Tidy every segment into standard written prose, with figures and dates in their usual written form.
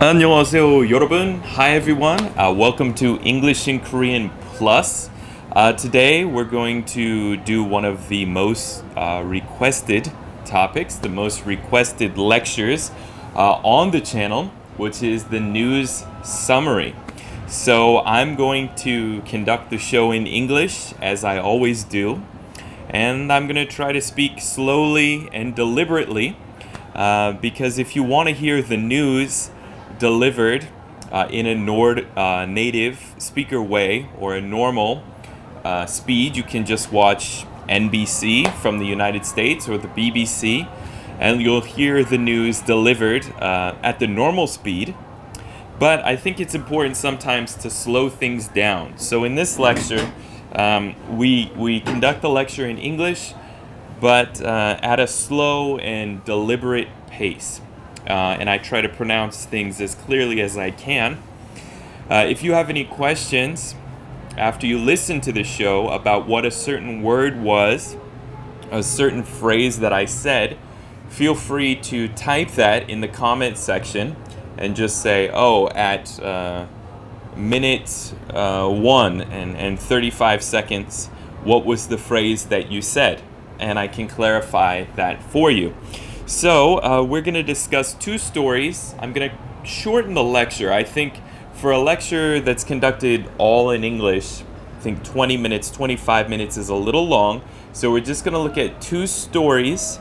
안녕하세요, 여러분. Hi, everyone. Welcome to English in Korean Plus. Today, we're going to do one of the most requested topics, the most requested lectures on the channel, which is the news summary. So, I'm going to conduct the show in English, as I always do, and I'm going to try to speak slowly and deliberately, because if you want to hear the news delivered in a native speaker way or a normal speed, you can just watch NBC from the United States or the BBC, and you'll hear the news delivered at the normal speed. But I think it's important sometimes to slow things down. So in this lecture, we conduct the lecture in English, but at a slow and deliberate pace. And I try to pronounce things as clearly as I can. If you have any questions after you listen to the show about what a certain word was, a certain phrase that I said, feel free to type that in the comment section and just say, at minute 1 and 35 seconds, what was the phrase that you said? And I can clarify that for you. So we're going to discuss two stories. I'm going to shorten the lecture. I think for a lecture that's conducted all in English, I think 20 minutes, 25 minutes is a little long. So we're just going to look at two stories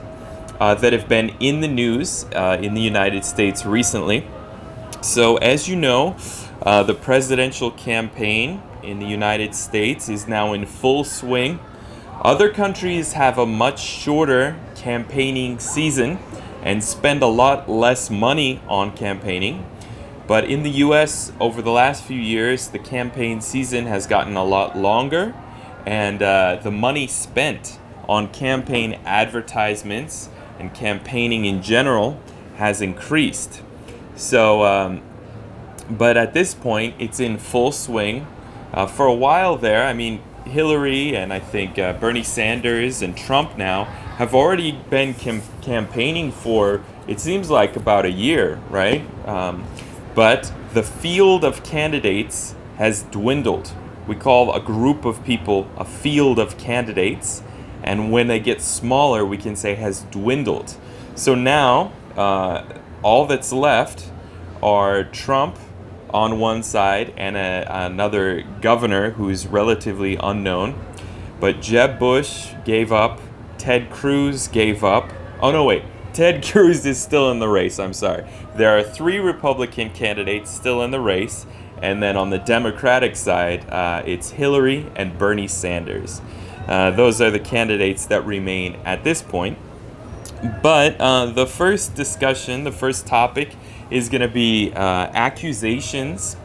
that have been in the news in the United States recently. So as you know, the presidential campaign in the United States is now in full swing. Other countries have a much shorter campaigning season and spend a lot less money on campaigning. But in the US, over the last few years, the campaign season has gotten a lot longer, and the money spent on campaign advertisements and campaigning in general has increased. So, but at this point, it's in full swing. For a while there, Hillary and I think Bernie Sanders and Trump now have already been campaigning for, it seems like, about a year, right? But the field of candidates has dwindled. We call a group of people a field of candidates, and when they get smaller, we can say has dwindled. So now, all that's left are Trump on one side and another governor who's relatively unknown. But Jeb Bush gave up. Ted Cruz gave up. Oh, no, wait. Ted Cruz is still in the race. I'm sorry. There are three Republican candidates still in the race. And then on the Democratic side, it's Hillary and Bernie Sanders. Those are the candidates that remain at this point. But the first discussion, the first topic, is going to be accusations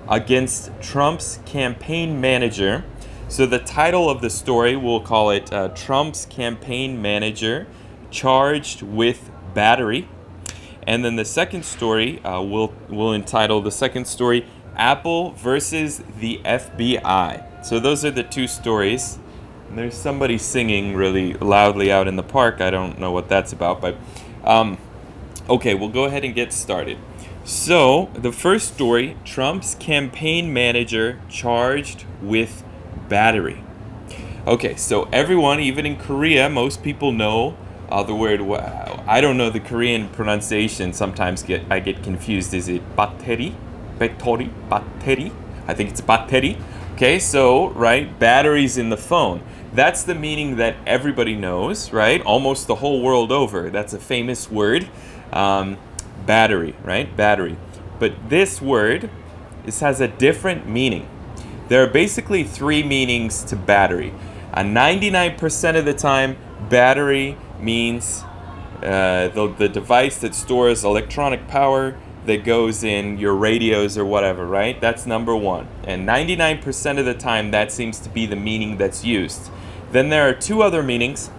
against Trump's campaign manager. So the title of the story, we'll call it Trump's campaign manager charged with battery. And then the second story, we'll entitle the second story Apple versus the FBI. So those are the two stories. And there's somebody singing really loudly out in the park. I don't know what that's about, but okay, we'll go ahead and get started. So, the first story, Trump's campaign manager charged with battery. Okay, so everyone, even in Korea, most people know the word, I don't know the Korean pronunciation, sometimes I get confused. Is it battery? Battery? Battery? I think it's battery. Okay, so, right, batteries in the phone. That's the meaning that everybody knows, right? Almost the whole world over. That's a famous word. Battery, right? Battery. But this has a different meaning. There are basically three meanings to battery. 99% of the time, battery means the device that stores electronic power that goes in your radios or whatever, right? That's number one. And 99% of the time, that seems to be the meaning that's used. Then there are two other meanings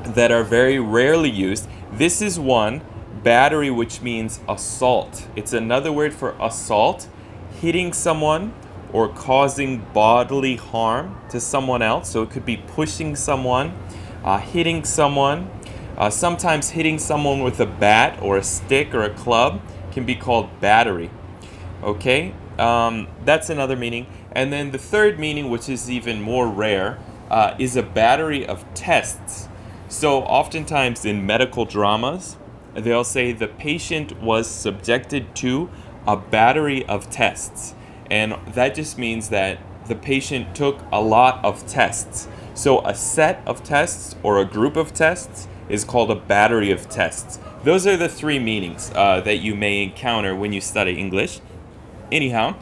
that are very rarely used. This is one, battery, which means assault. It's another word for assault, hitting someone or causing bodily harm to someone else. So it could be pushing someone, hitting someone, sometimes hitting someone with a bat or a stick or a club can be called battery. Okay, that's another meaning. And then the third meaning, which is even more rare, is a battery of tests. So oftentimes in medical dramas, they'll say the patient was subjected to a battery of tests. And that just means that the patient took a lot of tests. So a set of tests or a group of tests is called a battery of tests. Those are the three meanings that you may encounter when you study English. Anyhow,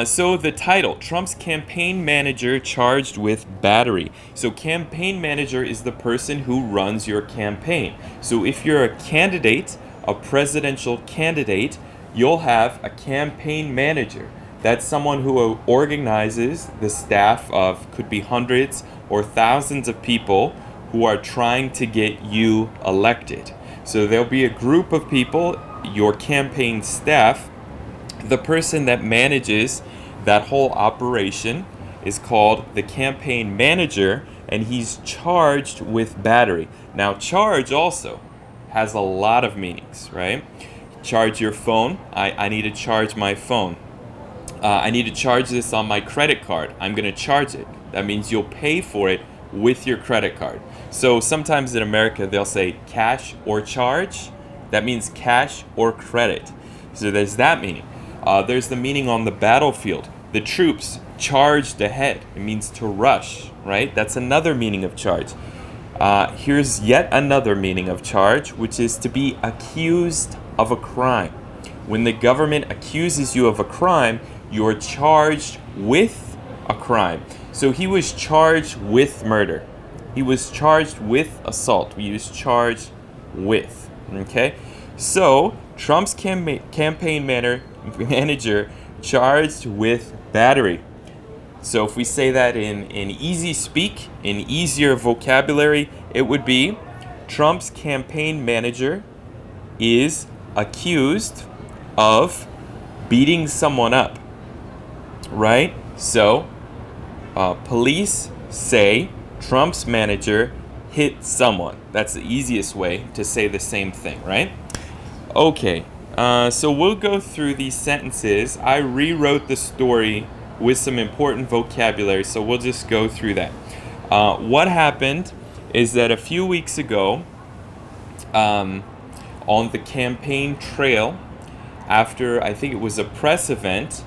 so the title, Trump's campaign manager charged with battery. So campaign manager is the person who runs your campaign. So if you're a candidate, a presidential candidate, you'll have a campaign manager. That's someone who organizes the staff of, could be hundreds or thousands of people who are trying to get you elected. So there'll be a group of people, your campaign staff. The person that manages that whole operation is called the campaign manager, and he's charged with battery. Now, charge also has a lot of meanings, right? Charge your phone. I need to charge my phone. I need to charge this on my credit card. I'm going to charge it. That means you'll pay for it with your credit card. So sometimes in America, they'll say cash or charge. That means cash or credit. So there's that meaning. There's the meaning on the battlefield. The troops charged ahead. It means to rush, right? That's another meaning of charge. Here's yet another meaning of charge, which is to be accused of a crime. When the government accuses you of a crime, you're charged with a crime. So he was charged with murder. He was charged with assault. We use charged with, okay? So Trump's campaign manager charged with battery. So if we say that in easy speak, in easier vocabulary, it would be Trump's campaign manager is accused of beating someone up, right? So police say Trump's manager hit someone. That's the easiest way to say the same thing, right? Okay, so we'll go through these sentences. I rewrote the story with some important vocabulary, so we'll just go through that. What happened is that a few weeks ago, on the campaign trail, after I think it was a press event,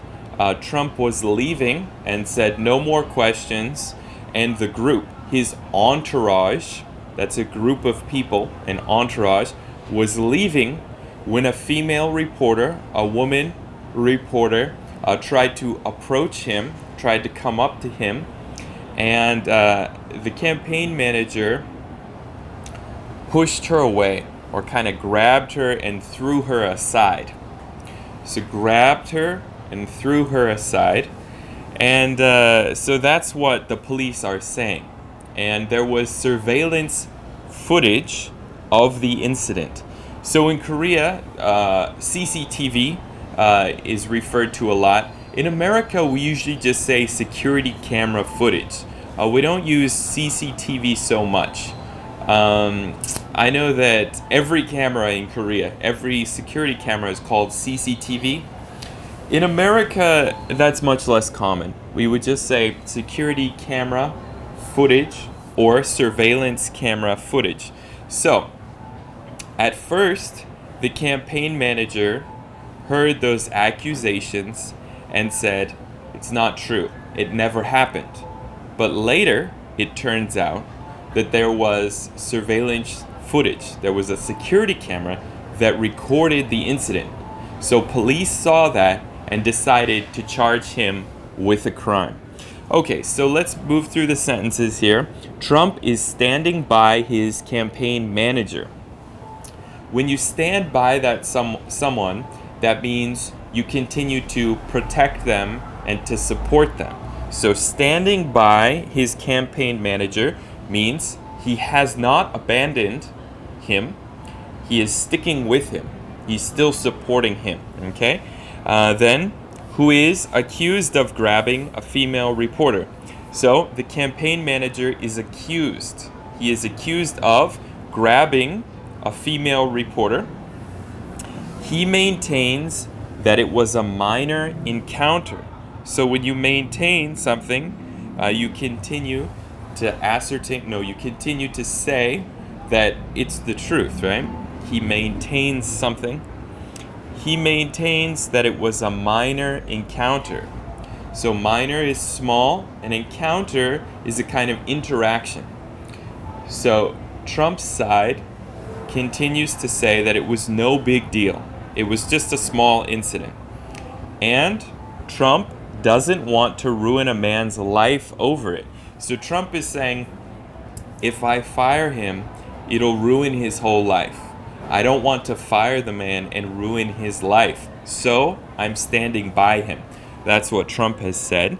Trump was leaving and said no more questions, and the group, his entourage, that's a group of people, an entourage, was leaving when a female reporter, a woman reporter, tried to approach him, tried to come up to him, and the campaign manager pushed her away, or kind of grabbed her and threw her aside. So grabbed her and threw her aside, and so that's what the police are saying. And there was surveillance footage of the incident. So in Korea, CCTV is referred to a lot. In America, we usually just say security camera footage. We don't use CCTV so much. I know that every camera in Korea, every security camera is called CCTV. In America, that's much less common. We would just say security camera footage or surveillance camera footage. So, at first, the campaign manager heard those accusations and said, it's not true. It never happened. But later, it turns out that there was surveillance footage. There was a security camera that recorded the incident. So police saw that and decided to charge him with a crime. Okay, so let's move through the sentences here. Trump is standing by his campaign manager. When you stand by that someone, that means you continue to protect them and to support them. So standing by his campaign manager means he has not abandoned him. He is sticking with him. He's still supporting him, okay? Then, who is accused of grabbing a female reporter. So the campaign manager is accused. He is accused of grabbing a female reporter. He maintains that it was a minor encounter. So when you maintain something, you continue to you continue to say that it's the truth, right? He maintains something. He maintains that it was a minor encounter. So minor is small, and encounter is a kind of interaction. So Trump's side continues to say that it was no big deal. It was just a small incident. And Trump doesn't want to ruin a man's life over it. So Trump is saying, if I fire him, it'll ruin his whole life. I don't want to fire the man and ruin his life. So I'm standing by him. That's what Trump has said.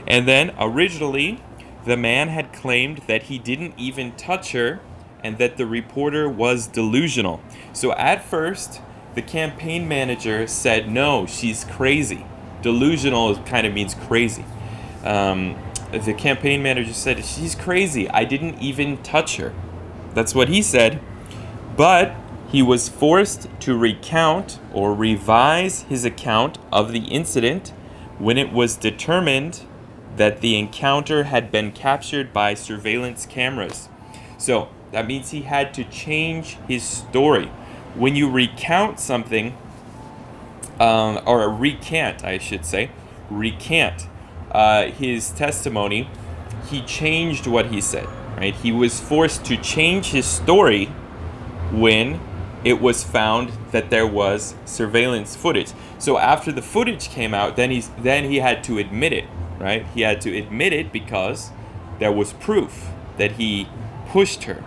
And then originally, the man had claimed that he didn't even touch her and that the reporter was delusional. So at first, the campaign manager said, no, she's crazy. Delusional kind of means crazy. The campaign manager said, she's crazy. I didn't even touch her. That's what he said. But he was forced to recount or revise his account of the incident when it was determined that the encounter had been captured by surveillance cameras. So that means he had to change his story. When you recount something, or a recant, I should say, recant his testimony, he changed what he said, right? He was forced to change his story when it was found that there was surveillance footage. So after the footage came out, then he had to admit it, right? He had to admit it because there was proof that he pushed her.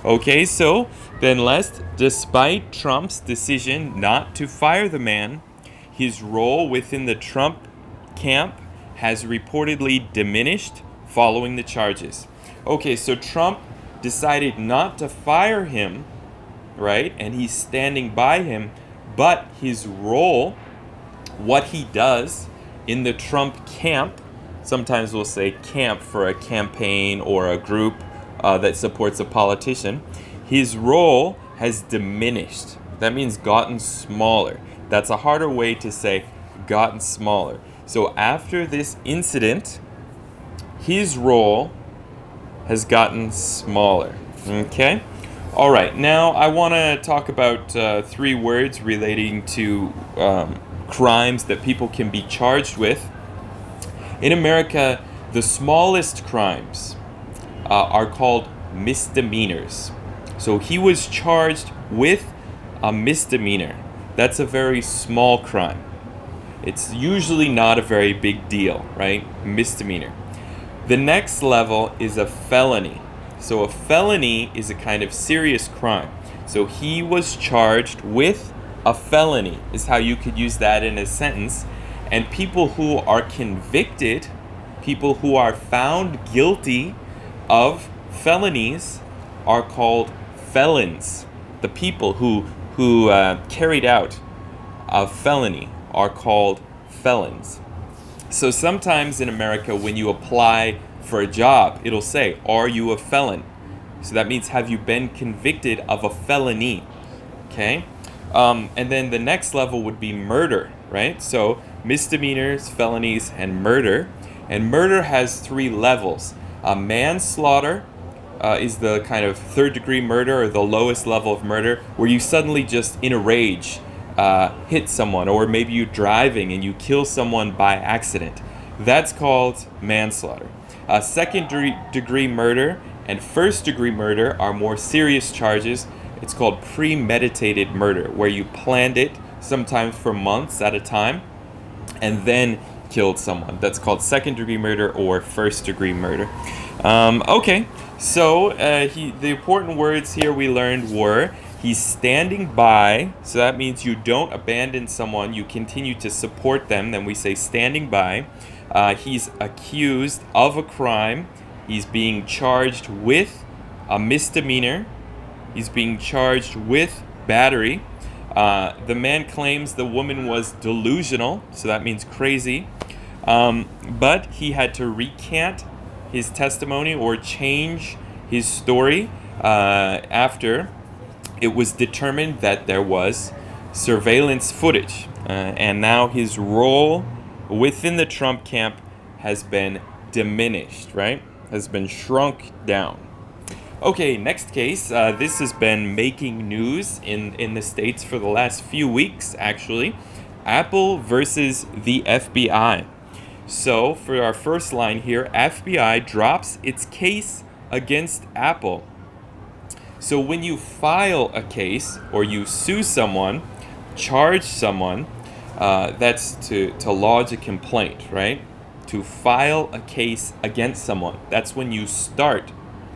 Okay, so then despite Trump's decision not to fire the man, his role within the Trump camp has reportedly diminished following the charges. Okay, so Trump decided not to fire him, right? And he's standing by him, but his role, what he does in the Trump camp, sometimes we'll say camp for a campaign or a group that supports a politician, his role has diminished. That means gotten smaller. That's a harder way to say gotten smaller. So after this incident, his role has gotten smaller. Okay? All right, now I want to talk about 3 words relating to crimes that people can be charged with. In America, the smallest crimes are called misdemeanors. So he was charged with a misdemeanor. That's a very small crime. It's usually not a very big deal, right? Misdemeanor. The next level is a felony. So a felony is a kind of serious crime. So he was charged with a felony, is how you could use that in a sentence. And people who are convicted, people who are found guilty of felonies are called felons. The people who carried out a felony are called felons. So sometimes in America, when you apply for a job, it'll say, are you a felon? So that means, have you been convicted of a felony? Okay? And then the next level would be murder, right? So misdemeanors, felonies, and murder. And murder has 3 levels. Manslaughter is the kind of 3rd-degree murder, or the lowest level of murder, where you suddenly just, in a rage, hit someone, or maybe you're driving and you kill someone by accident. That's called manslaughter. 2nd-degree murder and 1st-degree murder are more serious charges. It's called premeditated murder, where you planned it, sometimes for months at a time, and then killed someone. That's called 2nd-degree murder or 1st-degree murder. Okay, so the important words here we learned were, he's standing by, so that means you don't abandon someone, you continue to support them, then we say standing by. He's accused of a crime. He's being charged with a misdemeanor. He's being charged with battery. The man claims the woman was delusional, so that means crazy. But he had to recant his testimony or change his story after it was determined that there was surveillance footage. And now his role within the Trump camp has been diminished, right? Has been shrunk down. Okay, next case. This has been making news in the States for the last few weeks, actually. Apple versus the FBI. So, for our first line here, FBI drops its case against Apple. So when you file a case or you sue someone, charge someone, that's to lodge a complaint, right? To file a case against someone. That's when you start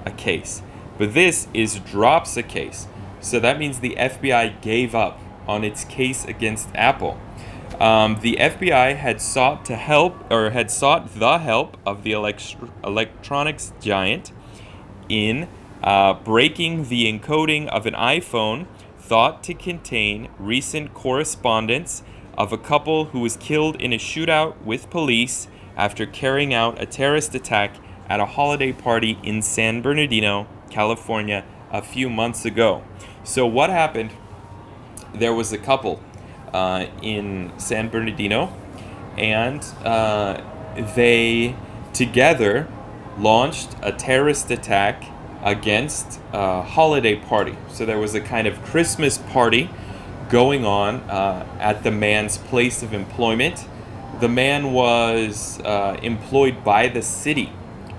a case. But this is drops a case. So that means the FBI gave up on its case against Apple. The FBI had sought the help of the electronics giant in breaking the encoding of an iPhone thought to contain recent correspondence of a couple who was killed in a shootout with police after carrying out a terrorist attack at a holiday party in San Bernardino, California, a few months ago. So what happened? There was a couple in San Bernardino, and they together launched a terrorist attack against a holiday party. So there was a kind of Christmas party going on at the man's place of employment. The man was employed by the city.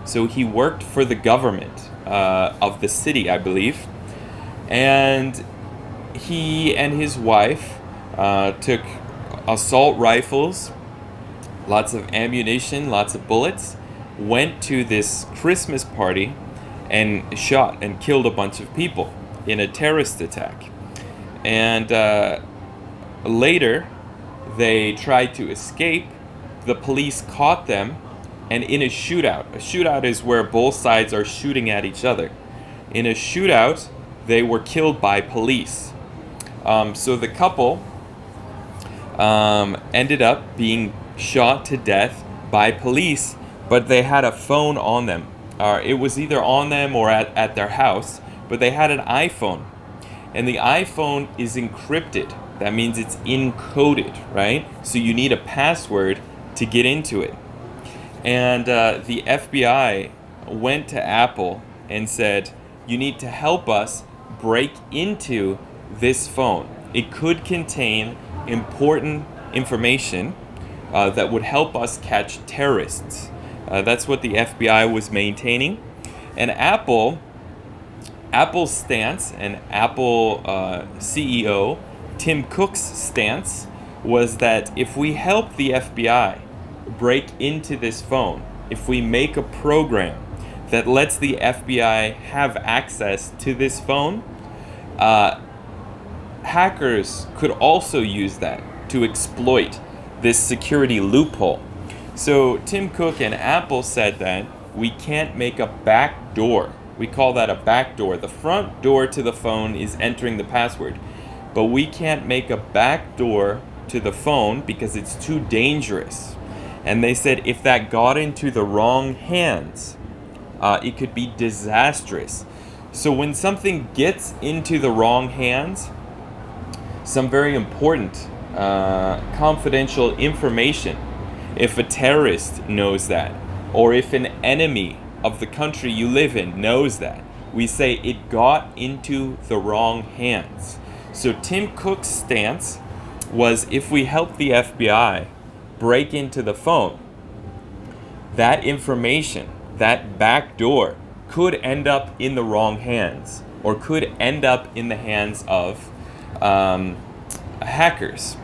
So he worked for the government of the city, I believe. And he and his wife took assault rifles, lots of ammunition, lots of bullets, went to this Christmas party and shot and killed a bunch of people in a terrorist attack. And later, they tried to escape. The police caught them, and in a shootout is where both sides are shooting at each other. In a shootout, they were killed by police. So the couple ended up being shot to death by police, but they had a phone on them. It was either on them or at their house, but they had an iPhone. And the iPhone is encrypted. That means it's encoded, right? So you need a password to get into it. And the FBI went to Apple and said, you need to help us break into this phone. It could contain important information that would help us catch terrorists. That's what the FBI was maintaining. And Apple's stance, and Apple CEO Tim Cook's stance, was that if we help the FBI break into this phone, if we make a program that lets the FBI have access to this phone, hackers could also use that to exploit this security loophole. So Tim Cook and Apple said that we can't make a back door. We call that a back door. The front door to the phone is entering the password, but we can't make a back door to the phone because it's too dangerous. And they said if that got into the wrong hands, it could be disastrous. So when something gets into the wrong hands, some very important confidential information, if a terrorist knows that, or if an enemy of the country you live in knows that, we say it got into the wrong hands. So Tim Cook's stance was if we help the FBI break into the phone, that information, that back door, could end up in the wrong hands, or could end up in the hands of hackers.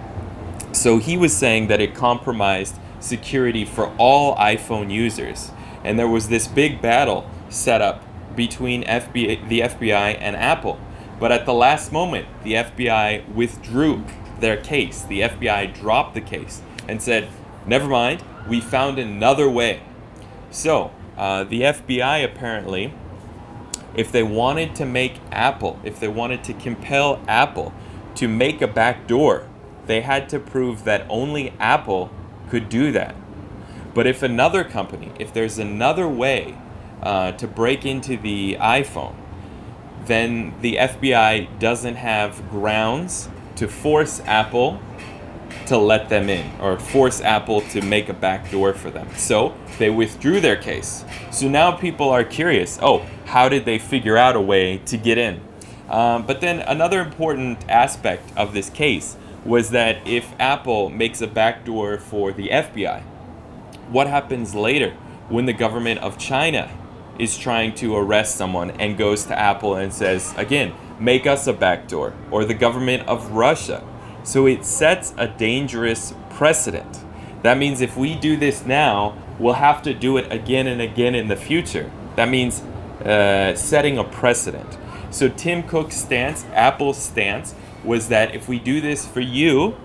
So he was saying that it compromised security for all iPhone users. And there was this big battle set up between the FBI and Apple. But at the last moment, the FBI withdrew their case. The FBI dropped the case and said, never mind, we found another way. So the FBI apparently, if they wanted to make Apple, if they wanted to compel Apple to make a back door, they had to prove that only Apple could do that. But if another company, if there's another way to break into the iPhone, then the FBI doesn't have grounds to force Apple to let them in, or force Apple to make a backdoor for them. So they withdrew their case. So now people are curious, how did they figure out a way to get in? But then another important aspect of this case was that if Apple makes a backdoor for the FBI, what happens later when the government of China is trying to arrest someone and goes to Apple and says, again, make us a backdoor, or the government of Russia? So it sets a dangerous precedent. That means if we do this now, we'll have to do it again and again in the future. That means setting a precedent. So Tim Cook's stance, Apple's stance, was that if we do this for you,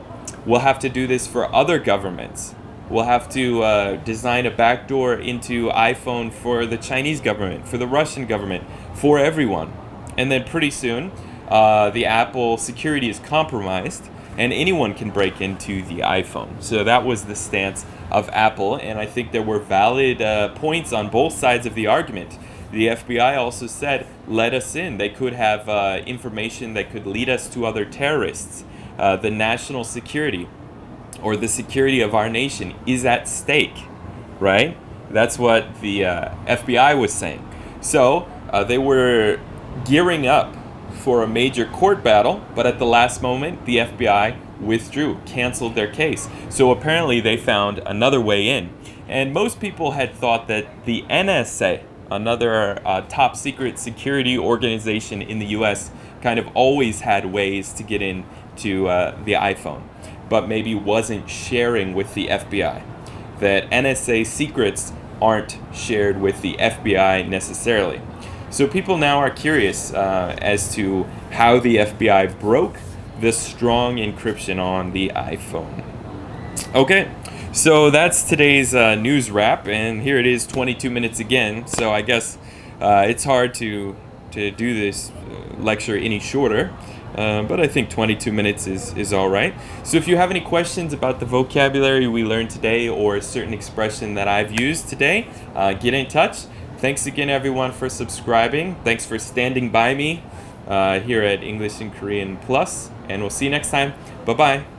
we'll have to do this for other governments. We'll have to design a backdoor into iPhone for the Chinese government, for the Russian government, for everyone. And then pretty soon, the Apple security is compromised, and anyone can break into the iPhone. So that was the stance of Apple, and I think there were valid points on both sides of the argument. The FBI also said, let us in. They could have information that could lead us to other terrorists. The national security, or the security of our nation, is at stake, right? That's what the FBI was saying. So they were gearing up for a major court battle, but at the last moment, the FBI withdrew, canceled their case. So apparently they found another way in. And most people had thought that the NSA, another top secret security organization in the US, kind of always had ways to get into the iPhone, but maybe wasn't sharing with the FBI. That NSA secrets aren't shared with the FBI necessarily. So people now are curious as to how the FBI broke the strong encryption on the iPhone. Okay, so that's today's news wrap, and here it is, 22 minutes again. So I guess it's hard to do this lecture any shorter, but I think 22 minutes is all right. So if you have any questions about the vocabulary we learned today, or a certain expression that I've used today, get in touch. Thanks again, everyone, for subscribing. Thanks for standing by me here at English in Korean Plus, and we'll see you next time. Bye-bye.